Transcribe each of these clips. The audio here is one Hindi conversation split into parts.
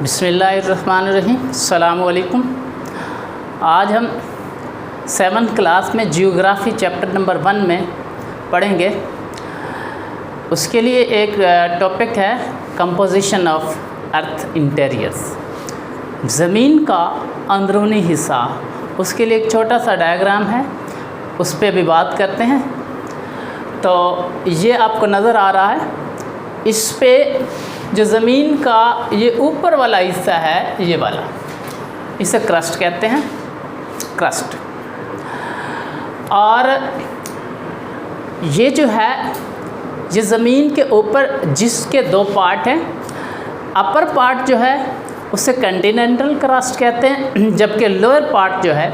बिस्मिल्लाहिर्रहमानिर्रहीम। अस्सलामु अलैकुम। आज हम 7th क्लास में जियोग्राफ़ी चैप्टर नंबर 1 में पढ़ेंगे। उसके लिए एक टॉपिक है कंपोजिशन ऑफ अर्थ इंटीरियर्स, ज़मीन का अंदरूनी हिस्सा। उसके लिए एक छोटा सा डायग्राम है, उस पर भी बात करते हैं। तो ये आपको नज़र आ रहा है, इस पे जो ज़मीन का ये ऊपर वाला हिस्सा है, ये वाला, इसे क्रस्ट कहते हैं, क्रस्ट। और ये जो है, ये ज़मीन के ऊपर जिसके दो पार्ट हैं, अपर पार्ट जो है उसे कंटिनेंटल क्रस्ट कहते हैं, जबकि लोअर पार्ट जो है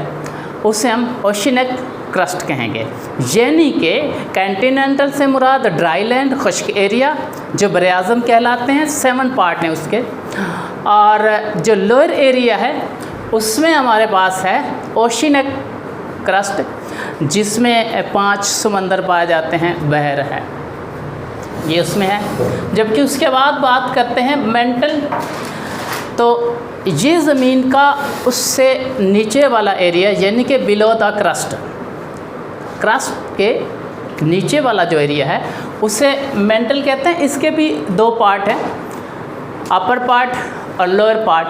उसे हम ओशिनिक क्रस्ट कहेंगे। यानी कि कंटिनेंटल से मुराद ड्राई लैंड, खुश्क एरिया जो बरआज़म कहलाते हैं, 7 पार्ट हैं उसके। और जो लोअर एरिया है उसमें हमारे पास है ओशिनिक क्रस्ट, जिसमें 5 समंदर पाए जाते हैं, बहर है, ये उसमें है। जबकि उसके बाद बात करते हैं मेंटल, तो ये ज़मीन का उससे नीचे वाला एरिया, यानी कि बिलो द क्रस्ट, क्रस्ट के नीचे वाला जो एरिया है उसे मेंटल कहते हैं। इसके भी 2 पार्ट हैं, अपर पार्ट और लोअर पार्ट।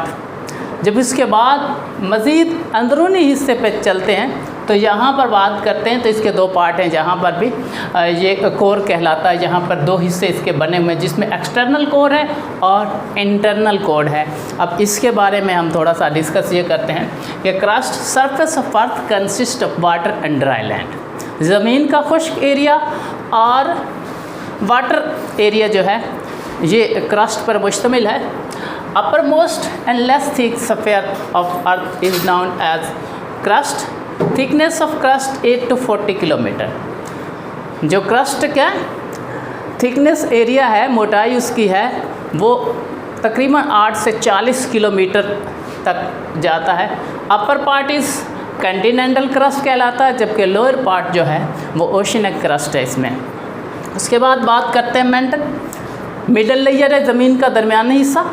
जब इसके बाद मज़ीद अंदरूनी हिस्से पे चलते हैं तो यहाँ पर बात करते हैं, तो इसके 2 पार्ट हैं, जहाँ पर भी ये कोर कहलाता है। यहाँ पर 2 हिस्से इसके बने हुए हैं, जिसमें एक्सटर्नल कोर है और इंटरनल कोर है। अब इसके बारे में हम थोड़ा सा डिस्कस ये करते हैं कि crust surface of earth consist of water and dry land, ज़मीन का खुश्क एरिया और वाटर एरिया जो है ये क्रस्ट पर मुश्तमिल है। Upper most and less thick sphere of earth is known as crust. Thickness of crust 8 to 40 kilometre. जो क्रस्ट क्या थिकनेस एरिया है, मोटाई उसकी है, वो तकरीबन 8 से 40 किलोमीटर तक जाता है। Upper part is Continental crust कहलाता है, जबकि लोअर पार्ट जो है वो ओशिनिक क्रस्ट है इसमें। उसके बाद बात करते हैं मेंटल। मिडल लेयर है ज़मीन का दरमियानी हिस्सा।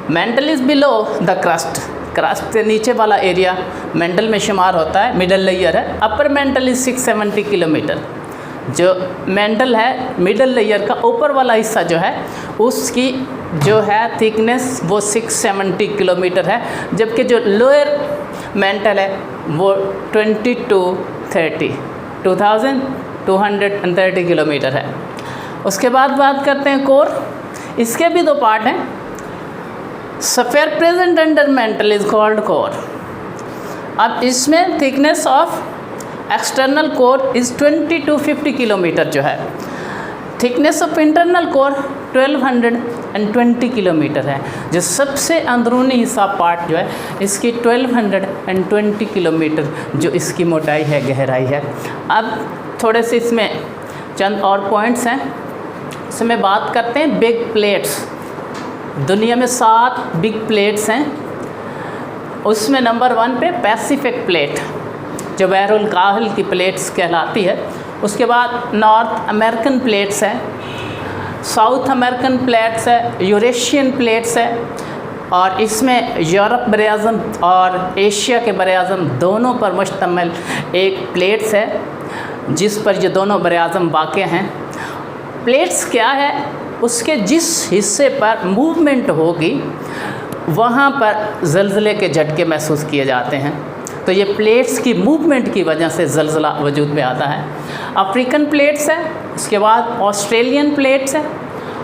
Mental is below the crust, crust से नीचे वाला एरिया मेंटल में शुमार होता है, मिडल लेयर है। Upper mantle is 670 kilometre. जो मेंटल है, मिडल लेयर का ऊपर वाला हिस्सा जो है उसकी जो है थिकनेस वो 670 किलोमीटर है, जबकि जो लोअर मेंटल है वो 2230 किलोमीटर है। उसके बाद बात करते हैं कोर। इसके भी 2 पार्ट हैं। Sphere present under mental is called core. अब इसमें thickness of external core is 20 to 50 kilometre जो है। Thickness of internal core 1220 kilometre है। जो सबसे अंदरूनी हिस्सा पार्ट जो है इसकी 1220 किलोमीटर जो इसकी मोटाई है, गहराई है। अब थोड़े से इसमें चंद और पॉइंट्स हैं, इसमें बात करते हैं बिग प्लेट्स। दुनिया में 7 बिग प्लेट्स हैं। उसमें नंबर 1 पे पैसिफिक प्लेट जो बहरुल काहिल की प्लेट्स कहलाती है। उसके बाद नॉर्थ अमेरिकन प्लेट्स है, साउथ अमेरिकन प्लेट्स है, यूरेशियन प्लेट्स है। और इसमें यूरोप बरआज़म और एशिया के बरआज़म दोनों पर मुश्तमिल एक प्लेट्स है, जिस पर ये दोनों बरआज़म वाक़ हैं। प्लेट्स क्या है, उसके जिस हिस्से पर मूवमेंट होगी वहाँ पर ज़लज़ले के झटके महसूस किए जाते हैं। तो ये प्लेट्स की मूवमेंट की वजह से ज़लज़ला वजूद में आता है। अफ्रीकन प्लेट्स है, उसके बाद ऑस्ट्रेलियन प्लेट्स है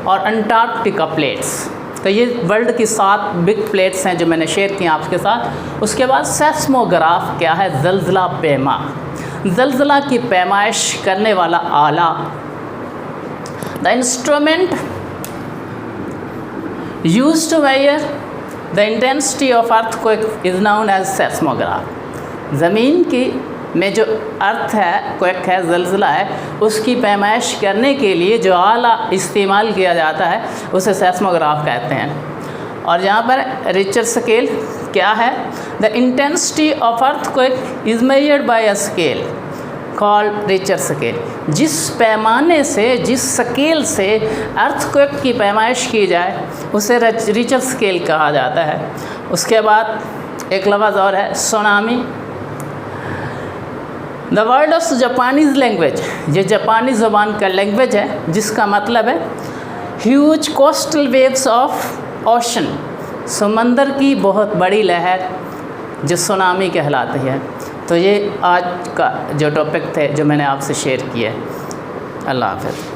और अंटार्कटिका प्लेट्स। तो ये वर्ल्ड की 7 बिग प्लेट्स हैं जो मैंने शेयर किए आपके साथ। उसके बाद सेस्मोग्राफ क्या है, ज़लज़ला पैमा, ज़लज़ला की पैमाइश करने वाला आला। The instrument used to measure the intensity of earthquake is known as seismograph. ज़मीन की में जो अर्थ है, क्वेक है, ज़लज़ला है, उसकी पैमाइश करने के लिए जो आला इस्तेमाल किया जाता है उसे सेस्मोग्राफ कहते हैं। और यहाँ पर रिचर स्केल क्या है, the intensity of earthquake is measured by a scale called Richter scale. जिस पैमाने से, जिस स्केल से अर्थक्वेक की पैमाइश की जाए उसे रिचर स्केल कहा जाता है। उसके बाद एक लफ्ज़ और है tsunami. The word of Japanese language, ये जापानी ज़ुबान का लैंग्वेज है जिसका मतलब है huge coastal waves of ocean, समंदर की बहुत बड़ी लहर जो सुनामी कहलाती है। तो ये आज का जो टॉपिक थे जो मैंने आपसे शेयर किया है। अल्लाह हाफ़िज़।